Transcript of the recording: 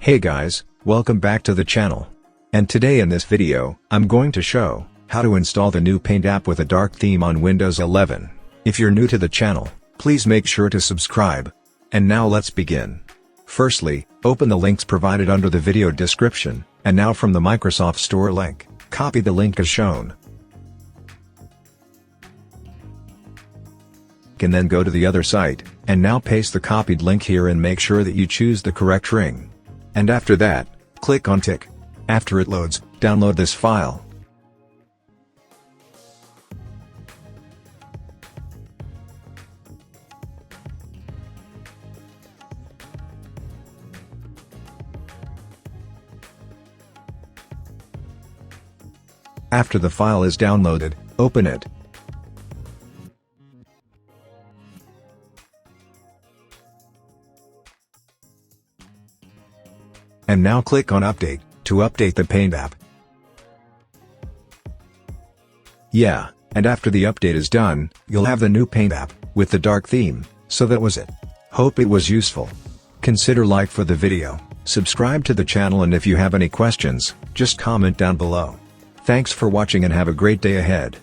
Hey guys, welcome back to the channel. And today in this video, I'm going to show how to install the new Paint app with a dark theme on Windows 11. If you're new to the channel, please make sure to subscribe. And now let's begin. Firstly, open the links provided under the video description, and now from the Microsoft Store link, copy the link as shown. And then go to the other site, and now paste the copied link here and make sure that you choose the correct ring. And after that, click on tick. After it loads, download this file. After the file is downloaded, open it. And now click on Update, to update the Paint app. Yeah, and after the update is done, you'll have the new Paint app, with the dark theme. So that was it. Hope it was useful. Consider like for the video, subscribe to the channel, and if you have any questions, just comment down below. Thanks for watching and have a great day ahead.